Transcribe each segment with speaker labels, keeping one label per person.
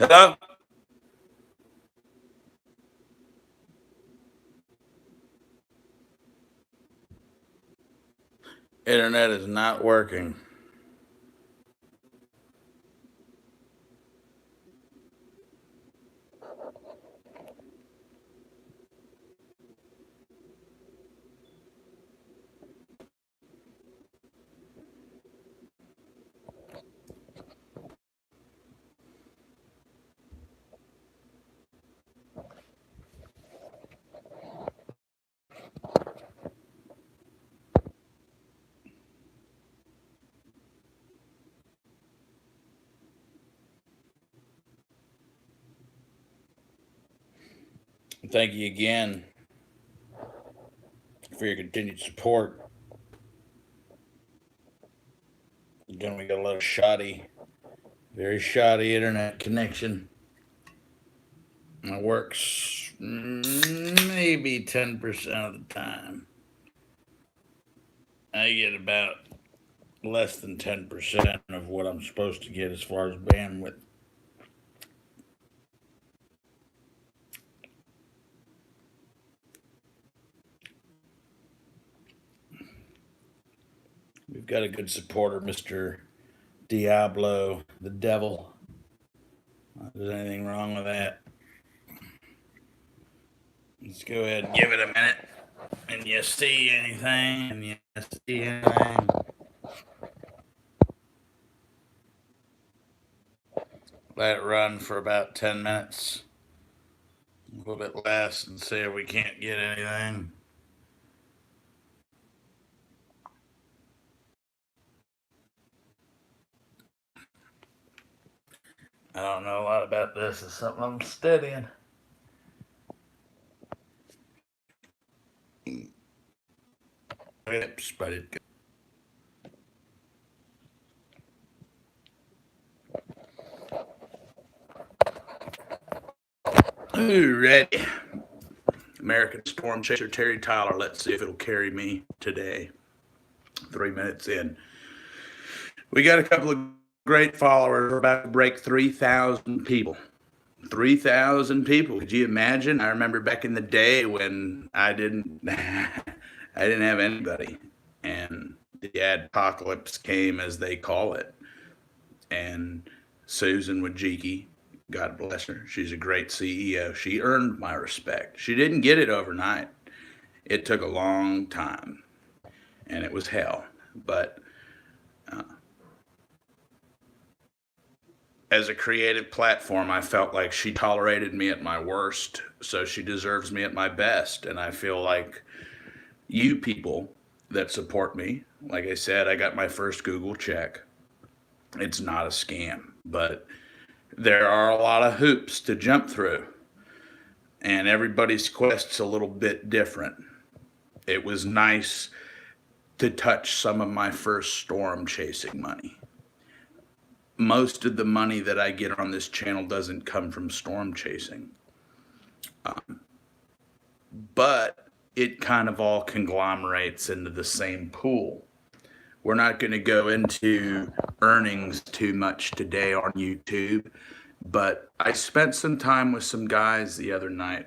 Speaker 1: Hello? Internet is not working. Thank you again for your continued support. Again, we got a little shoddy, very shoddy internet connection. It works maybe 10% of the time. I get about less than 10% of what I'm supposed to get as far as bandwidth. We've got a good supporter, Mr. Diablo, the devil. Not there's anything wrong with that. Let's go ahead and give it a minute. And you see anything? And you see anything? Let it run for about 10 minutes. A little bit less and see if we can't get anything. I don't know a lot about this. It's something I'm studying. Oops, but it. Alrighty. American Storm Chaser Terry Tyler. Let's see if it'll carry me today. 3 minutes in. We got a couple of great followers. We're about to break 3,000 people. 3,000 people. Could you imagine? I remember back in the day when I didn't have anybody, and the adpocalypse came, as they call it. And Susan Wojcicki, God bless her, she's a great CEO. She earned my respect. She didn't get it overnight. It took a long time, and it was hell. But as a creative platform, I felt like she tolerated me at my worst, so she deserves me at my best. And I feel like you people that support me, like I said, I got my first Google check. It's not a scam, but there are a lot of hoops to jump through, and everybody's quest's a little bit different. It was nice to touch some of my first storm chasing money. Most of the money that I get on this channel doesn't come from storm chasing, but it kind of all conglomerates into the same pool. We're not going to go into earnings too much today on YouTube, but I spent some time with some guys the other night,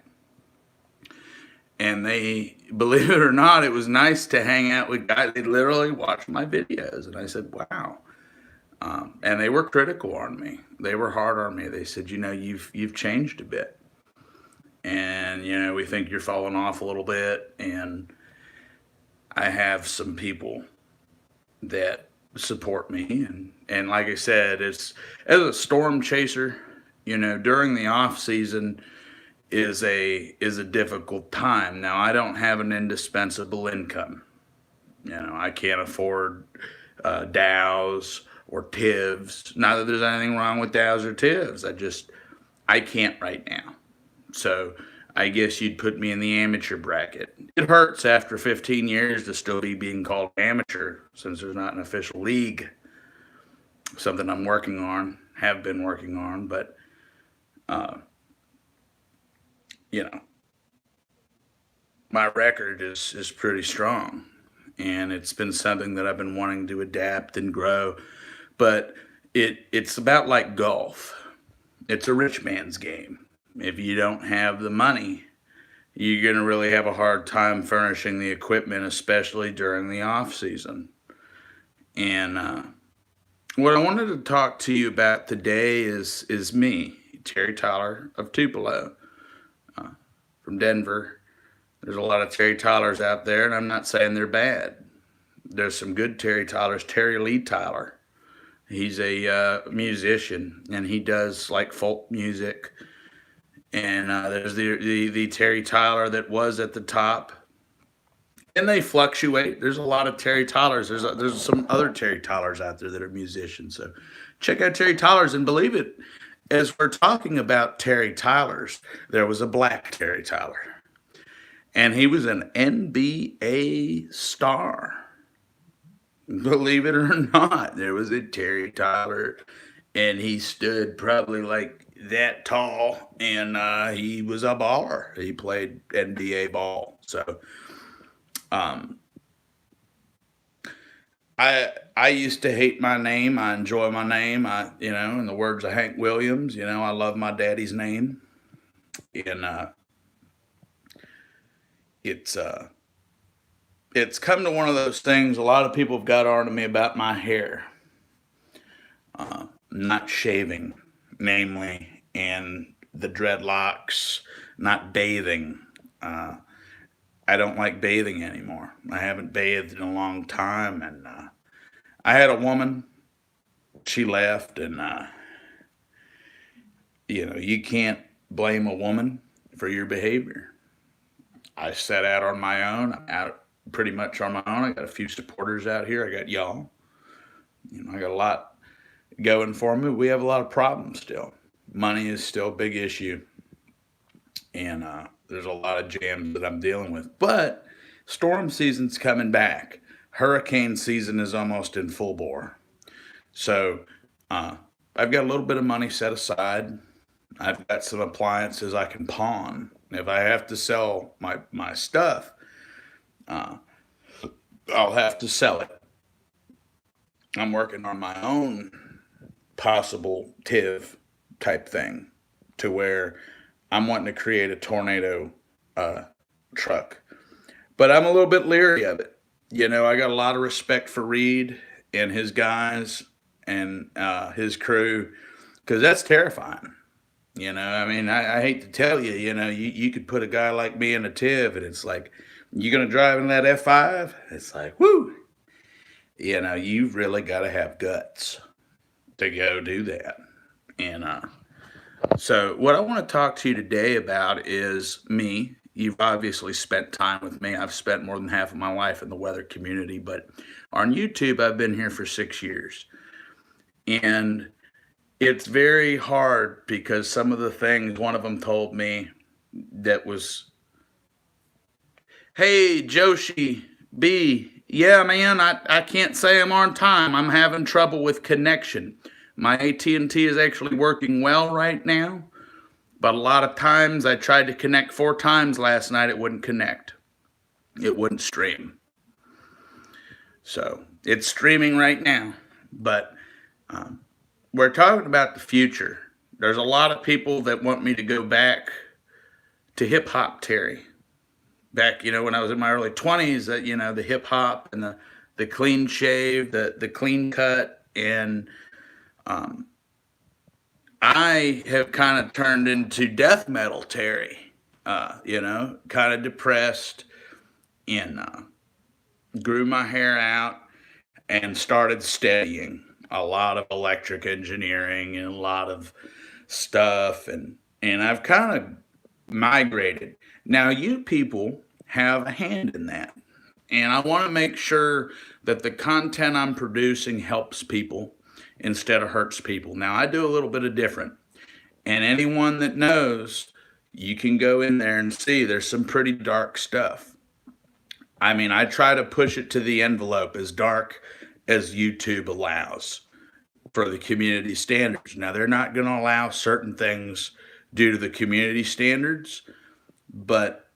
Speaker 1: and they, believe it or not, it was nice to hang out with guys. They literally watched my videos, and I said, wow. And they were critical on me. They were hard on me. They said, you've changed a bit, and we think you're falling off a little bit. And I have some people that support me, and like I said, it's as a storm chaser, during the off season is a difficult time. Now, I don't have an indispensable income. I can't afford Dows or TIVs. Not that there's anything wrong with Dows or TIVs. I can't right now. So I guess you'd put me in the amateur bracket. It hurts after 15 years to still be being called amateur since there's not an official league. Something I'm working on, have been working on, but uh, you know, my record is pretty strong, and it's been something that I've been wanting to adapt and grow. But it's about like golf. It's a rich man's game. If you don't have the money, you're going to really have a hard time furnishing the equipment, especially during the off season. And what I wanted to talk to you about today is me, Terry Tyler of Tupelo, from Denver. There's a lot of Terry Tylers out there, and I'm not saying they're bad. There's some good Terry Tylers. Terry Lee Tyler, he's a musician, and he does like folk music. And there's the Terry Tyler that was at the top, and they fluctuate. There's a lot of Terry Tylers. There's some other Terry Tylers out there that are musicians. So check out Terry Tylers, and believe it, as we're talking about Terry Tylers, there was a black Terry Tyler, and he was an NBA star. Believe it or not, there was a Terry Tyler, and he stood probably like that tall, and he was a baller. He played NBA ball. So um, I used to hate my name. I enjoy my name. In the words of Hank Williams, I love my daddy's name, and it's it's come to one of those things. A lot of people have got on to me about my hair, not shaving, namely, and the dreadlocks, not bathing. Uh, I don't like bathing anymore. I haven't bathed in a long time, and I had a woman. She left, and you can't blame a woman for your behavior. I set out on my own. I'm out pretty much on my own. I got a few supporters out here. I got y'all. I got a lot going for me. We have a lot of problems still. Money is still a big issue, and there's a lot of jams that I'm dealing with. But storm season's coming back. Hurricane season is almost in full bore. So uh, I've got a little bit of money set aside. I've got some appliances I can pawn. If I have to sell my stuff, uh, I'll have to sell it. I'm working on my own possible TIV type thing to where I'm wanting to create a tornado uh, truck. But I'm a little bit leery of it. I got a lot of respect for Reed and his guys and his crew because that's terrifying. I hate to tell you, you could put a guy like me in a TIV and it's like, you going to drive in that F5? It's like, whoo, you've really got to have guts to go do that. And so, what I want to talk to you today about is me. You've obviously spent time with me. I've spent more than half of my life in the weather community, but on YouTube, I've been here for 6 years. And it's very hard because some of the things one of them told me that was, hey, Joshi B, yeah, man, I can't say I'm on time. I'm having trouble with connection. My AT&T is actually working well right now, but a lot of times I tried to connect 4 times last night. It wouldn't connect. It wouldn't stream. So it's streaming right now, but we're talking about the future. There's a lot of people that want me to go back to hip hop, Terry. Back, when I was in my early 20s, that the hip hop and the clean shave, the clean cut, and I have kind of turned into death metal, Terry. Kind of depressed, and grew my hair out and started studying a lot of electric engineering and a lot of stuff, and I've kind of migrated. Now you people have a hand in that, and I want to make sure that the content I'm producing helps people instead of hurts people. Now I do a little bit of different, and anyone that knows, you can go in there and see there's some pretty dark stuff. I try to push it to the envelope as dark as YouTube allows for the community standards. Now, they're not going to allow certain things due to the community standards, but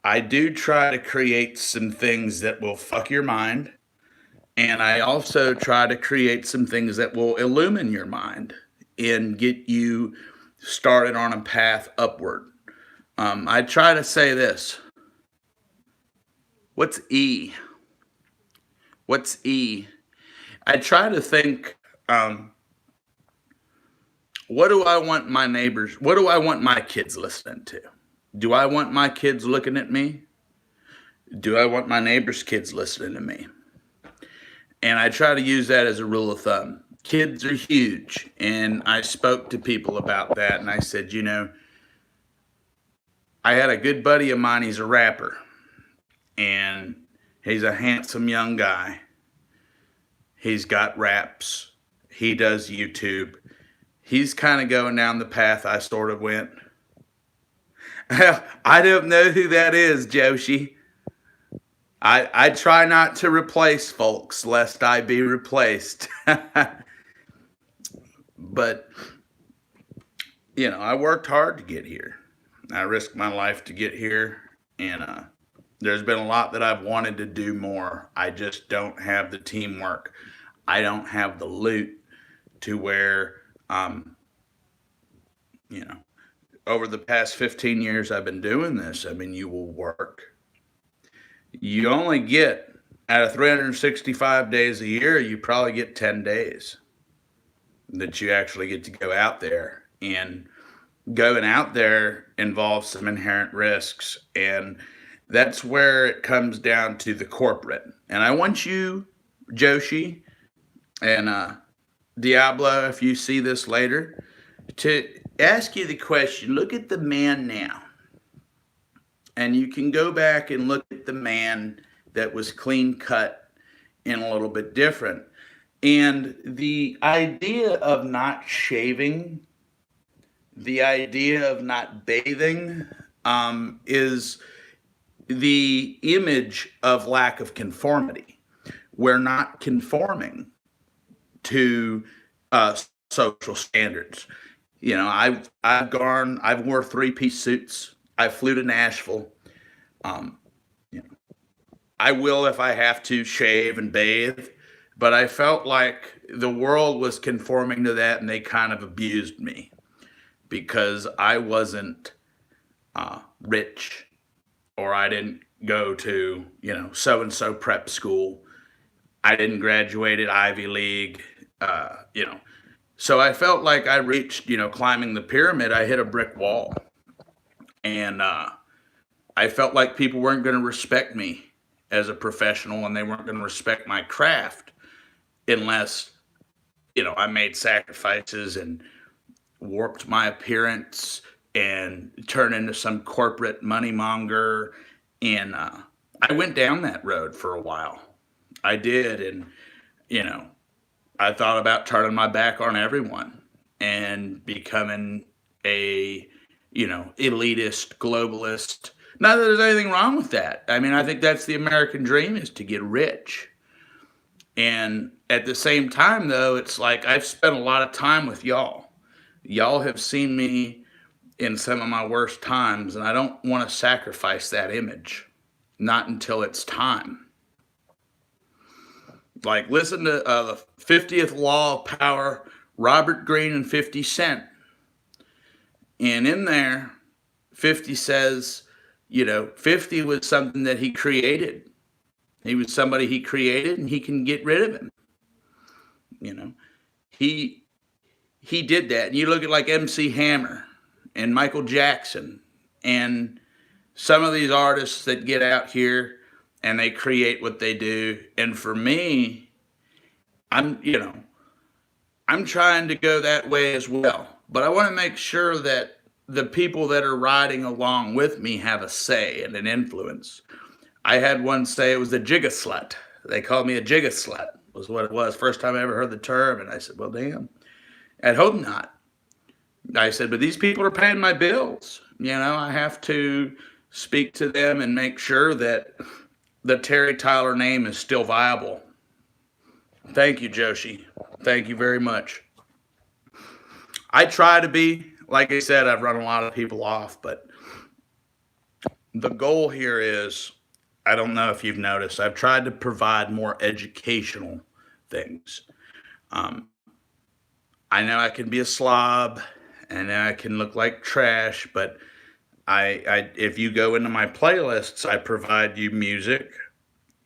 Speaker 1: I do try to create some things that will fuck your mind. And I also try to create some things that will illumine your mind. and get you started on a path upward. I try to say this. What's E? What's E? I try to think, um, what do I want my neighbors, what do I want my kids listening to? Do I want my kids looking at me? Do I want my neighbors' kids listening to me? And I try to use that as a rule of thumb. Kids are huge. And I spoke to people about that and I said, I had a good buddy of mine, he's a rapper, and he's a handsome young guy. He's got raps, he does YouTube. He's kind of going down the path I sort of went. I don't know who that is, Joshi. I try not to replace folks lest I be replaced. But, I worked hard to get here. I risked my life to get here. And there's been a lot that I've wanted to do more. I just don't have the teamwork. I don't have the loot to where, you know, over the past 15 years I've been doing this, you will work. You only get, out of 365 days a year, you probably get 10 days that you actually get to go out there. And going out there involves some inherent risks. And that's where it comes down to the corporate. And I want you, Joshi, and Diablo, if you see this later, to ask you the question. Look at the man now. And you can go back and look at the man that was clean cut and a little bit different. And the idea of not shaving, the idea of not bathing, is the image of lack of conformity. We're not conforming to social standards. I've wore 3-piece suits. I flew to Nashville. Um, you know, I will, if I have to, shave and bathe, but I felt like the world was conforming to that, and they kind of abused me because I wasn't rich, or I didn't go to so and so prep school. I didn't graduate at Ivy League. So I felt like I reached, climbing the pyramid, I hit a brick wall. And I felt like people weren't going to respect me as a professional, and they weren't going to respect my craft unless, I made sacrifices and warped my appearance and turned into some corporate money monger. And I went down that road for a while. I did. And, I thought about turning my back on everyone and becoming a, elitist, globalist. Not that there's anything wrong with that. I think that's the American dream, is to get rich. And at the same time, though, it's like I've spent a lot of time with y'all. Y'all have seen me in some of my worst times, and I don't want to sacrifice that image. Not until it's time. Like, listen to the 50th Law of Power, Robert Greene and 50 Cent. And in there, 50 says, 50 was something that he created. He was somebody he created, and he can get rid of him. He did that. And you look at like MC Hammer and Michael Jackson and some of these artists that get out here and they create what they do. And for me, I'm trying to go that way as well. But I want to make sure that the people that are riding along with me have a say and an influence. I had one say it was a jigga-slut. They called me a jigga-slut, was what it was. First time I ever heard the term. And I said, well, damn, I'd hope not. I said, but these people are paying my bills. I have to speak to them and make sure that the Terry Tyler name is still viable. Thank you, Joshi. Thank you very much. I try to be, like I said, I've run a lot of people off, but the goal here is, I don't know if you've noticed, I've tried to provide more educational things. I know I can be a slob, and I can look like trash, but if you go into my playlists, I provide you music.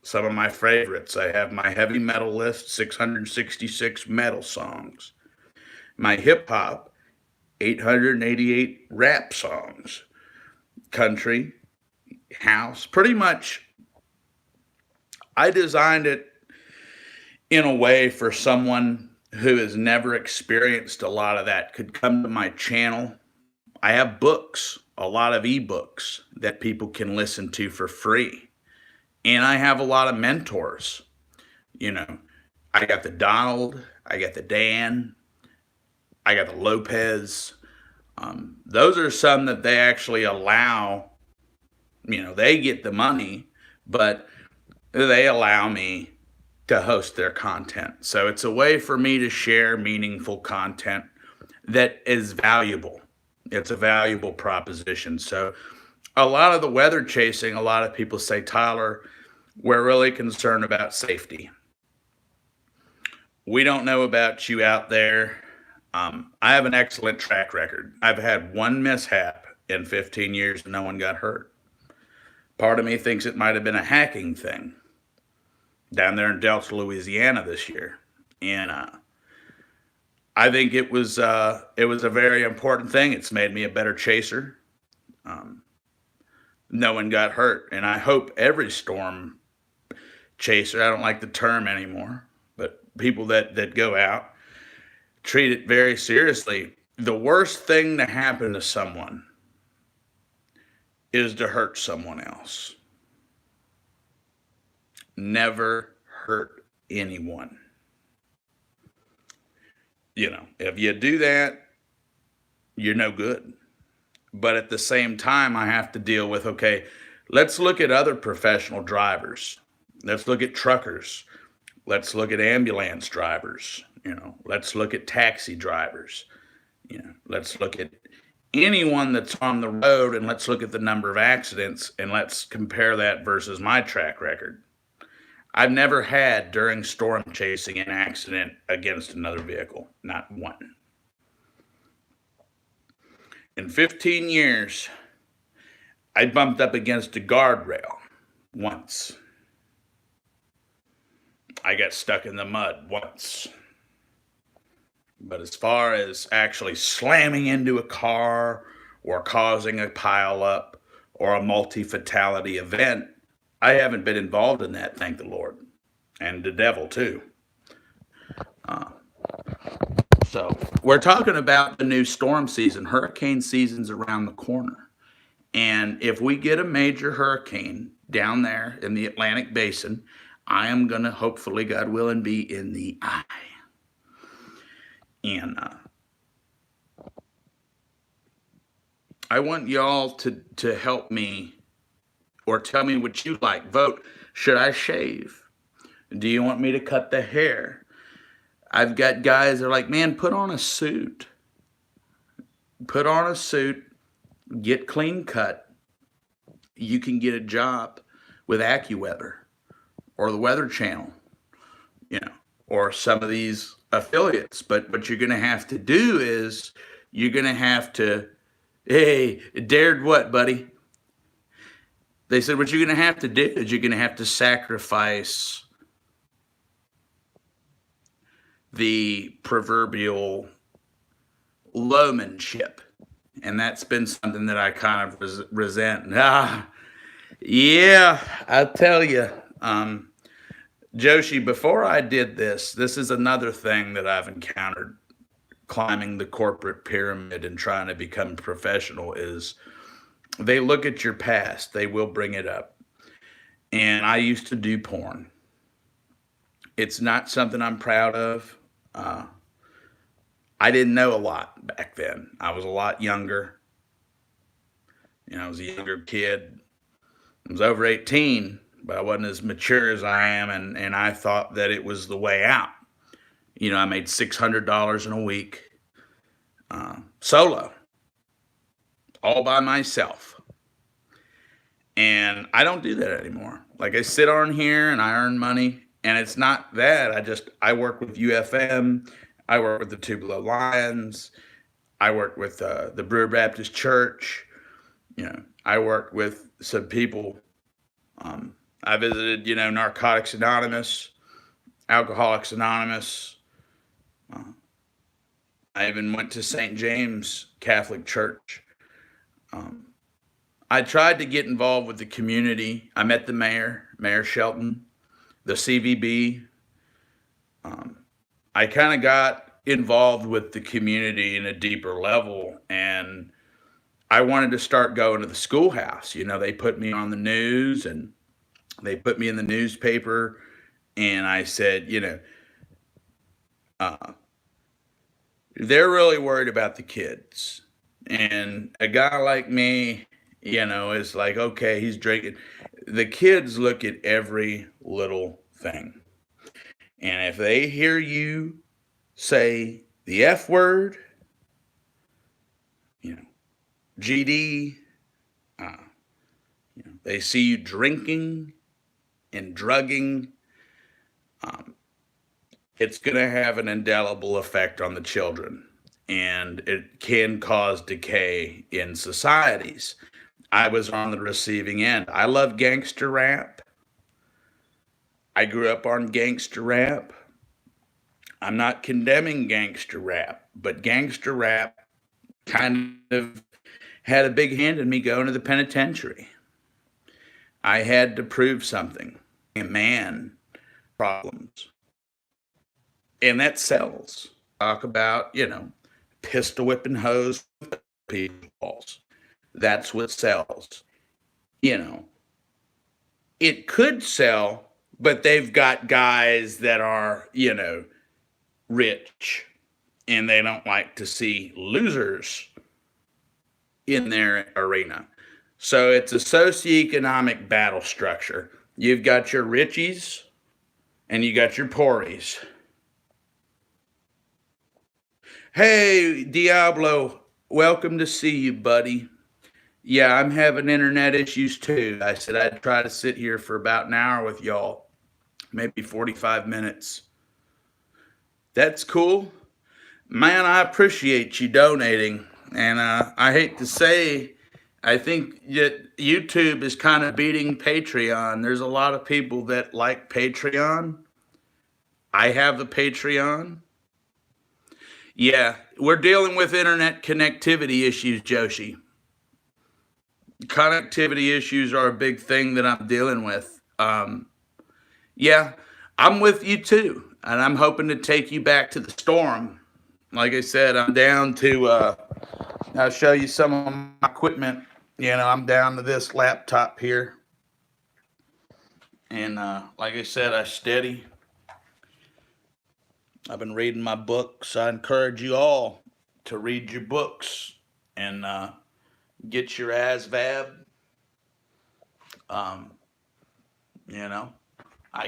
Speaker 1: Some of my favorites. I have my heavy metal list, 666 metal songs. My hip hop, 888 rap songs. Country, house, pretty much. I designed it in a way for someone who has never experienced a lot of that could come to my channel. I have books, a lot of ebooks that people can listen to for free. And I have a lot of mentors. You know, I got the Donald, I got the Dan, I got the Lopez. Those are some that they actually allow, they get the money, but they allow me to host their content. So it's a way for me to share meaningful content that is valuable. It's a valuable proposition. So a lot of the weather chasing, a lot of people say, Tyler, we're really concerned about safety. We don't know about you out there. I have an excellent track record. I've had one mishap in 15 years and no one got hurt. Part of me thinks it might have been a hacking thing down there in Delta, Louisiana this year. And I think it was a very important thing. It's made me a better chaser. No one got hurt. And I hope every storm chaser, I don't like the term anymore, but people that go out treat it very seriously. The worst thing to happen to someone is to hurt someone else. Never hurt anyone. If you do that, you're no good. But at the same time, I have to deal with, okay, let's look at other professional drivers. Let's look at truckers. Let's look at ambulance drivers. Let's look at taxi drivers. Let's look at anyone that's on the road, and let's look at the number of accidents, and let's compare that versus my track record. I've never had, during storm chasing, an accident against another vehicle. Not one. In 15 years, I bumped up against a guardrail once. I got stuck in the mud once. But as far as actually slamming into a car or causing a pileup or a multi-fatality event, I haven't been involved in that, thank the Lord. And the devil, too. So we're talking about the new storm season. Hurricane season's around the corner. And if we get a major hurricane down there in the Atlantic Basin, I am going to, hopefully, God willing, be in the eye. And I want y'all to help me or tell me what you like. Vote. Should I shave? Do you want me to cut the hair? I've got guys that are like, man, put on a suit. Put on a suit. Get clean cut. You can get a job with AccuWeather or the Weather Channel, or some of these affiliates. But what you're going to have to do is you're going to have to, hey, dared what, buddy? They said what you're going to have to do is you're going to have to sacrifice the proverbial lowmanship. And that's been something that I kind of resent. Yeah, I tell you, Joshi, before I did this is another thing that I've encountered climbing the corporate pyramid and trying to become professional is they look at your past. They will bring it up. And I used to do porn. It's not something I'm proud of. I didn't know a lot back then. I was a lot younger. I was a younger kid. I was over 18, but I wasn't as mature as I am, and I thought that it was the way out. I made $600 in a week, solo, all by myself. And I don't do that anymore. Like, I sit on here and I earn money, and it's not that. I work with UFM. I work with the Tupelo Lions. I work with the Brewer Baptist Church. I worked with some people. I visited, Narcotics Anonymous, Alcoholics Anonymous. I even went to St. James Catholic Church. I tried to get involved with the community. I met the mayor, Mayor Shelton, the CVB. I kind of got involved with the community in a deeper level, and I wanted to start going to the schoolhouse. They put me on the news and they put me in the newspaper, and I said, they're really worried about the kids. And a guy like me, is like, okay, he's drinking. The kids look at every little thing. And if they hear you say the F word, GD, they see you drinking and drugging, it's going to have an indelible effect on the children, and it can cause decay in societies. I was on the receiving end. I love gangster rap. I grew up on gangster rap. I'm not condemning gangster rap, but gangster rap kind of had a big hand in me going to the penitentiary. I had to prove something. A man problems. And that sells. Talk about, pistol whipping hoes people's. That's what sells. It could sell, but they've got guys that are, rich, and they don't like to see losers in their arena. So it's a socioeconomic battle structure. You've got your richies and you got your poories. Hey, Diablo, welcome to see you, buddy. Yeah, I'm having internet issues too. I said I'd try to sit here for about an hour with y'all, maybe 45 minutes. That's cool. Man, I appreciate you donating. And I hate to say, I think that YouTube is kind of beating Patreon. There's a lot of people that like Patreon. I have the Patreon. Yeah, we're dealing with internet connectivity issues, Joshi. Connectivity issues are a big thing that I'm dealing with. Yeah, I'm with you too. And I'm hoping to take you back to the storm. Like I said, I'm down to, I'll show you some of my equipment. I'm down to this laptop here. And like I said, I steady. I've been reading my books. I encourage you all to read your books and get your ASVAB. I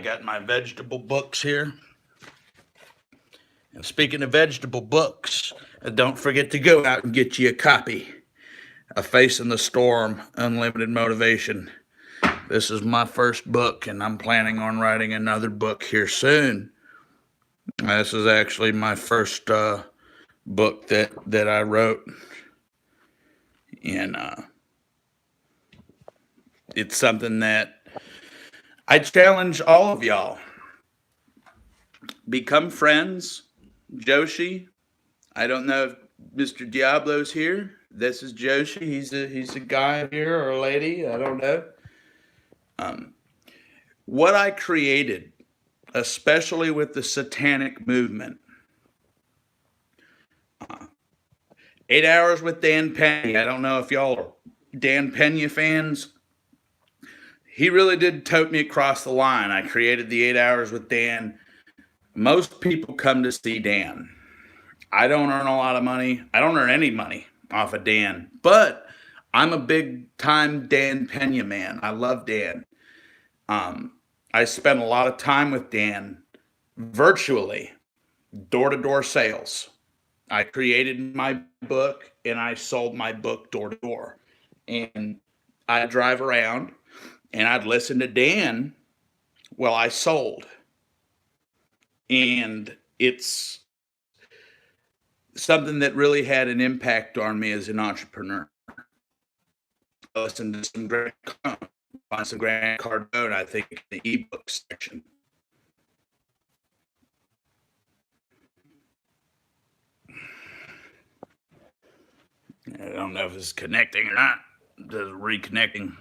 Speaker 1: got my vegetable books here. And speaking of vegetable books, don't forget to go out and get you a copy of Facing the Storm, Unlimited Motivation. This is my first book, and I'm planning on writing another book here soon. This is actually my first book that I wrote. And it's something that I challenge all of y'all. Become friends. Joshi, I don't know if Mr. Diablo's here. This is Joshi. He's a guy here or a lady. I don't know. What I created, especially with the satanic movement, 8 Hours with Dan Pena. I don't know if y'all are Dan Pena fans. He really did tote me across the line. I created the 8 Hours with Dan. Most people come to see Dan. I don't earn a lot of money. I don't earn any money off of Dan, but I'm a big time Dan Pena man. I love Dan. I spent a lot of time with Dan virtually, door-to-door sales. I created my book and I sold my book door to door. And I'd drive around and I'd listen to Dan while I sold. And it's something that really had an impact on me as an entrepreneur. I listened to some Grant Cardone, find some Grant Cardone, I think, in the ebook section. I don't know if it's connecting or not. Just reconnecting.